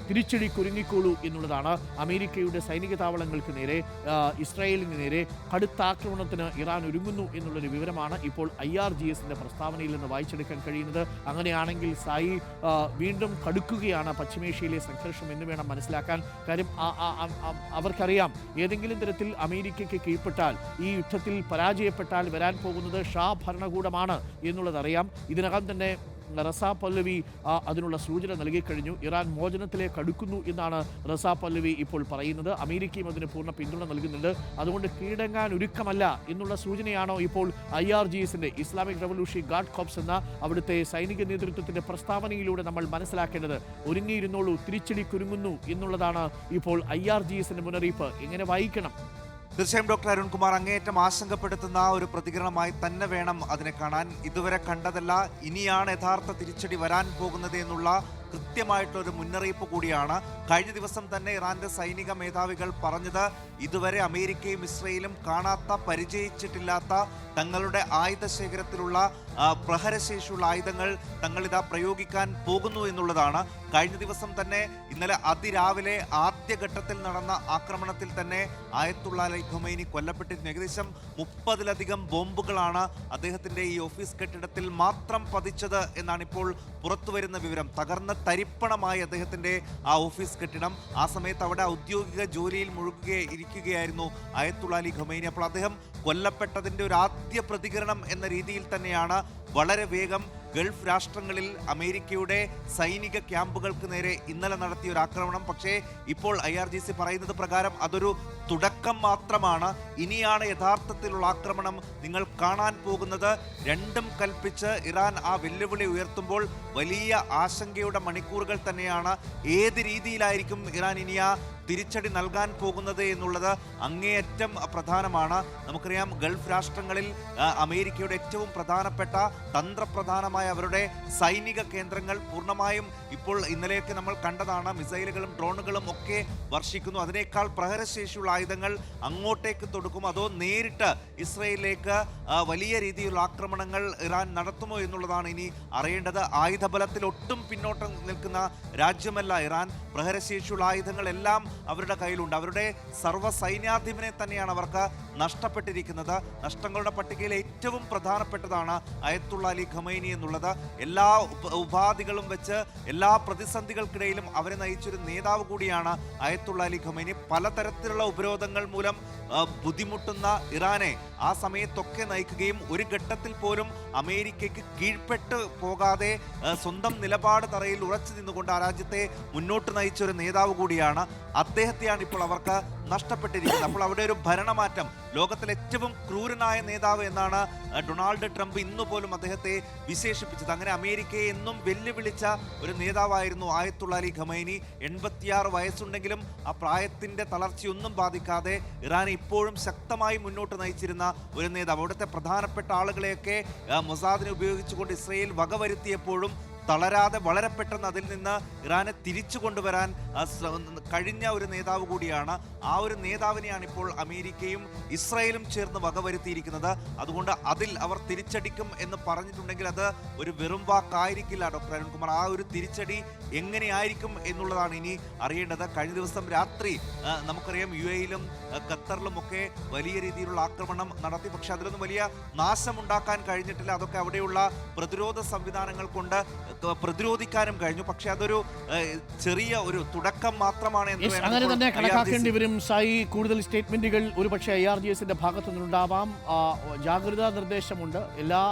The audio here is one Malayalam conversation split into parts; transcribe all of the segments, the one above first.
തിരിച്ചടി കുരുങ്ങിക്കോളൂ എന്നുള്ളതാണ്. അമേരിക്കയുടെ സൈനിക താവളങ്ങൾക്ക് നേരെ, ഇസ്രായേലിന് നേരെ കടുത്ത ആക്രമണത്തിന് ഇറാൻ ഒരുങ്ങുന്നു എന്നുള്ളൊരു വിവരമാണ് ഇപ്പോൾ IRGSന്റെ പ്രസ്താവനയിൽ നിന്ന് വായിച്ചെടുക്കാൻ കഴിയുന്നത്. അങ്ങനെയാണെങ്കിൽ സായി വീണ്ടും കടുക്കുകയാണ് പശ്ചിമേഷ്യയിലെ സംഘർഷം എന്ന് വേണം മനസ്സിലാക്കാൻ. കാര്യം അവർക്കറിയാം, ഏതെങ്കിലും തരത്തിൽ അമേരിക്കയ്ക്ക് കീഴ്പ്പെട്ടാൽ, ഈ യുദ്ധത്തിൽ പരാജയപ്പെട്ടാൽ വരാൻ പോകുന്നത് ഷാ ഭരണകൂടമാണ് എന്നുള്ളതറിയാം. ഇതിനകം തന്നെ റസാ പല്ലവി അതിനുള്ള സൂചന നൽകിക്കഴിഞ്ഞു. ഇറാൻ മോചനത്തിലേക്ക് അടുക്കുന്നു എന്നാണ് റസാ പല്ലവി ഇപ്പോൾ പറയുന്നത്. അമേരിക്കയും അതിന് പൂർണ്ണ പിന്തുണ നൽകുന്നുണ്ട്. അതുകൊണ്ട് കീഴടങ്ങാൻ ഒരുക്കമല്ല എന്നുള്ള സൂചനയാണോ ഇപ്പോൾ IRGSന്റെ ഇസ്ലാമിക് റവല്യൂഷണറി ഗാർഡ് കോർപ്സ് എന്ന അവിടുത്തെ സൈനിക നേതൃത്വത്തിന്റെ പ്രസ്താവനയിലൂടെ നമ്മൾ മനസ്സിലാക്കേണ്ടത്? ഒരുങ്ങിയിരുന്നോളൂ, തിരിച്ചടി കുരുങ്ങുന്നു എന്നുള്ളതാണ് ഇപ്പോൾ IRGSന്റെ മുന്നറിയിപ്പ്. എങ്ങനെ വായിക്കണം? തീർച്ചയായും ഡോക്ടർ അരുൺകുമാർ, അങ്ങേയറ്റം ആശങ്കപ്പെടുത്തുന്ന ഒരു പ്രതികരണമായി തന്നെ വേണം അതിനെ കാണാൻ. ഇതുവരെ കണ്ടതല്ല, ഇനിയാണ് യഥാർത്ഥ തിരിച്ചടി വരാൻ പോകുന്നത് എന്നുള്ള കൃത്യമായിട്ടൊരു മുന്നറിയിപ്പ് കൂടിയാണ്. കഴിഞ്ഞ ദിവസം തന്നെ ഇറാന്റെ സൈനിക മേധാവികൾ പറഞ്ഞത്, ഇതുവരെ അമേരിക്കയും ഇസ്രയേലും കാണാത്ത, പരിചയിച്ചിട്ടില്ലാത്ത തങ്ങളുടെ ആയുധ ശേഖരത്തിലുള്ള പ്രഹരശേഷിയുള്ള ആയുധങ്ങൾ തങ്ങളിതാ പ്രയോഗിക്കാൻ പോകുന്നു എന്നുള്ളതാണ്. കഴിഞ്ഞ ദിവസം തന്നെ, ഇന്നലെ അതിരാവിലെ ആദ്യഘട്ടത്തിൽ നടന്ന ആക്രമണത്തിൽ തന്നെ ആയത്തുള്ള അലി ഖമൈനി കൊല്ലപ്പെട്ടിരുന്നു. ഏകദേശം 30-ലധികം ബോംബുകളാണ് അദ്ദേഹത്തിന്റെ ഈ ഓഫീസ് കെട്ടിടത്തിൽ മാത്രം പതിച്ചത് എന്നാണ് ഇപ്പോൾ പുറത്തുവരുന്ന വിവരം. തകർന്ന തരിപ്പണമായി അദ്ദേഹത്തിന്റെ ആ ഓഫീസ് കെട്ടിടം. ആ സമയത്ത് അവിടെ ഔദ്യോഗിക ജോലിയിൽ ഇരിക്കുകയായിരുന്നു ആയത്തുള്ള അലി ഖമൈനി. അപ്പോൾ അദ്ദേഹം കൊല്ലപ്പെട്ടതിന്റെ ഒരു ആദ്യ പ്രതികരണം എന്ന രീതിയിൽ തന്നെയാണ് വളരെ വേഗം ഗൾഫ് രാഷ്ട്രങ്ങളിൽ അമേരിക്കയുടെ സൈനിക ക്യാമ്പുകൾക്ക് നേരെ ഇന്നലെ നടത്തിയ ഒരു ആക്രമണം. പക്ഷേ ഇപ്പോൾ IRGC പറയുന്നത് പ്രകാരം അതൊരു തുടക്കം മാത്രമാണ്. ഇനിയാണ് യഥാർത്ഥത്തിലുള്ള ആക്രമണം നിങ്ങൾ കാണാൻ പോകുന്നത്. രണ്ടും കൽപ്പിച്ച് ഇറാൻ ആ വെല്ലുവിളി ഉയർത്തുമ്പോൾ വലിയ ആശങ്കയുടെ മണിക്കൂറുകൾ തന്നെയാണ്. ഏത് രീതിയിലായിരിക്കും ഇറാൻ ഇനി ആ തിരിച്ചടി നൽകാൻ പോകുന്നത് എന്നുള്ളത് അങ്ങേയറ്റം പ്രധാനമാണ്. നമുക്കറിയാം, ഗൾഫ് രാഷ്ട്രങ്ങളിൽ അമേരിക്കയുടെ ഏറ്റവും പ്രധാനപ്പെട്ട തന്ത്രപ്രധാനമായ അവരുടെ സൈനിക കേന്ദ്രങ്ങൾ പൂർണ്ണമായും ഇപ്പോൾ ഇന്നലെയൊക്കെ നമ്മൾ കണ്ടതാണ്. മിസൈലുകളും ഡ്രോണുകളും ഒക്കെ വർഷിക്കുന്നു. അതിനേക്കാൾ പ്രഹരശേഷിയുള്ള ആയുധങ്ങൾ അങ്ങോട്ടേക്ക് തൊടുക്കും. അതോ നേരിട്ട് ഇസ്രയേലിലേക്ക് വലിയ രീതിയിലുള്ള ആക്രമണങ്ങൾ ഇറാൻ നടത്തുമോ എന്നുള്ളതാണ് ഇനി അറിയേണ്ടത്. ആയുധബലത്തിൽ ഒട്ടും പിന്നോട്ട് നിൽക്കുന്ന രാജ്യമല്ല ഇറാൻ. പ്രഹരശേഷിയുള്ള ആയുധങ്ങളെല്ലാം അവരുടെ കയ്യിലുണ്ട്. അവരുടെ സർവ്വ സൈന്യാധിപനെ തന്നെയാണ് അവർക്ക് നഷ്ടപ്പെട്ടിരിക്കുന്നത്. നഷ്ടങ്ങളുടെ പട്ടികയിൽ ഏറ്റവും പ്രധാനപ്പെട്ടതാണ് ആയത്തുള്ള അലി ഖമൈനി എന്നുള്ളത്. എല്ലാ ഉപാധികളും വെച്ച് എല്ലാ പ്രതിസന്ധികൾക്കിടയിലും അവരെ നയിച്ചൊരു നേതാവ് കൂടിയാണ് ആയത്തുള്ള അലി ഖമൈനി. പലതരത്തിലുള്ള ഉപരോധങ്ങൾ മൂലം ബുദ്ധിമുട്ടുന്ന ഇറാനെ ആ സമയത്തൊക്കെ നയിക്കുകയും ഒരു ഘട്ടത്തിൽ പോലും അമേരിക്കയ്ക്ക് കീഴ്പ്പെട്ട് പോകാതെ സ്വന്തം നിലപാട് തറയിൽ ഉറച്ചു നിന്നുകൊണ്ട് ആ രാജ്യത്തെ മുന്നോട്ട് നയിച്ചൊരു നേതാവ് കൂടിയാണ്. അദ്ദേഹത്തെയാണ് ഇപ്പോൾ അവർക്ക് നഷ്ടപ്പെട്ടിരിക്കുന്നത്. അപ്പോൾ അവിടെ ഒരു ഭരണമാറ്റം, ലോകത്തിലെ ഏറ്റവും ക്രൂരനായ നേതാവ് എന്നാണ് ഡൊണാൾഡ് ട്രംപ് ഇന്ന് പോലും അദ്ദേഹത്തെ വിശേഷിപ്പിച്ചത്. അങ്ങനെ അമേരിക്കയെ എന്നും വെല്ലുവിളിച്ച ഒരു നേതാവായിരുന്നു ആയത്തുള്ള അലി ഖമൈനി. 86 വയസ്സുണ്ടെങ്കിലും ആ പ്രായത്തിന്റെ തളർച്ചയൊന്നും ബാധിക്കാതെ ഇറാനെ ഇപ്പോഴും ശക്തമായി മുന്നോട്ട് നയിച്ചിരുന്ന ഒരു നേതാവ്. അവിടുത്തെ പ്രധാനപ്പെട്ട ആളുകളെയൊക്കെ മൊസാദിനെ ഉപയോഗിച്ചുകൊണ്ട് ഇസ്രയേൽ വകവരുത്തിയപ്പോഴും തളരാതെ വളരെ പെട്ടെന്ന് അതിൽ നിന്ന് ഇറാനെ തിരിച്ചു കൊണ്ടുവരാൻ കഴിഞ്ഞ ഒരു നേതാവ് കൂടിയാണ്. ആ ഒരു നേതാവിനെയാണ് ഇപ്പോൾ അമേരിക്കയും ഇസ്രായേലും ചേർന്ന് വകവരുത്തിയിരിക്കുന്നത്. അതുകൊണ്ട് അതിൽ അവർ തിരിച്ചടിക്കും എന്ന് പറഞ്ഞിട്ടുണ്ടെങ്കിൽ അത് ഒരു വെറും വാക്കായിരിക്കില്ല ഡോക്ടർ അരുൺകുമാർ. ആ ഒരു തിരിച്ചടി എങ്ങനെയായിരിക്കും എന്നുള്ളതാണ് ഇനി അറിയേണ്ടത്. കഴിഞ്ഞ ദിവസം രാത്രി നമുക്കറിയാം, UAE-യിലും ഖത്തറിലും ഒക്കെ വലിയ രീതിയിലുള്ള ആക്രമണം നടത്തി. പക്ഷെ അതിലൊന്നും വലിയ നാശമുണ്ടാക്കാൻ കഴിഞ്ഞിട്ടില്ല. അതൊക്കെ അവിടെയുള്ള പ്രതിരോധ സംവിധാനങ്ങൾ കൊണ്ട് പ്രതിരോധിക്കാനും കഴിഞ്ഞു. പക്ഷെ അതൊരു ചെറിയ ഒരു തുടക്കം മാത്രമാണ് അങ്ങനെ തന്നെ കണക്കാക്കേണ്ടി വരും. സായി, കൂടുതൽ സ്റ്റേറ്റ്മെന്റുകൾ ഒരുപക്ഷെ IRGSന്റെ ഭാഗത്തു നിന്നുണ്ടാവാം. ജാഗ്രതാ നിർദ്ദേശമുണ്ട്, എല്ലാ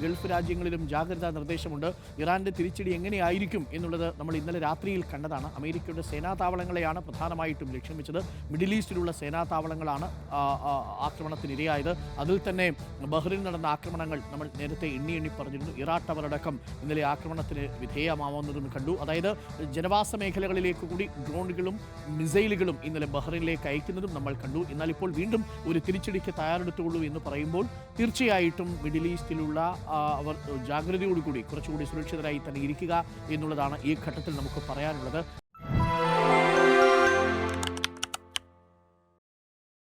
ഗൾഫ് രാജ്യങ്ങളിലും ജാഗ്രതാ നിർദ്ദേശമുണ്ട്. ഇറാന്റെ തിരിച്ചടി എങ്ങനെയായിരിക്കും എന്നുള്ളത് നമ്മൾ ഇന്നലെ രാത്രിയിൽ കണ്ടതാണ്. അമേരിക്കയുടെ സേനാതാവളങ്ങളെയാണ് പ്രധാനമായിട്ടും ലക്ഷ്യം വെച്ചത്. മിഡിൽ ഈസ്റ്റിലുള്ള സേനാതാവളങ്ങളാണ് ആക്രമണത്തിനിരയായത്. അതിൽ തന്നെ ബഹ്റിൻ നടന്ന ആക്രമണങ്ങൾ നമ്മൾ നേരത്തെ എണ്ണി പറഞ്ഞിരുന്നു. ഇറാഖ് ടവറടക്കം ഇന്നലെ ആക്രമണത്തിന് വിധേയമാവുന്നതും കണ്ടു. അതായത് ജനവാസ മേഖലകളിലേക്ക് കൂടി ഡ്രോണുകളും മിസൈലുകളും ഇന്നലെ ബഹ്റിനിലേക്ക് അയക്കുന്നതും നമ്മൾ കണ്ടു. എന്നാൽ ഇപ്പോൾ വീണ്ടും ഒരു തിരിച്ചടിക്ക് തയ്യാറെടുത്തുള്ളൂ എന്ന് പറയുമ്പോൾ തീർച്ചയായിട്ടും മിഡിൽ ഈസ്റ്റിലുള്ള അവർ ജാഗ്രതയോടുകൂടി കുറച്ചുകൂടി സുരക്ഷിതരായി തന്നെ ഇരിക്കുക എന്നുള്ളതാണ് ഈ ഘട്ടത്തിൽ നമുക്ക് പറയാനുള്ളത്.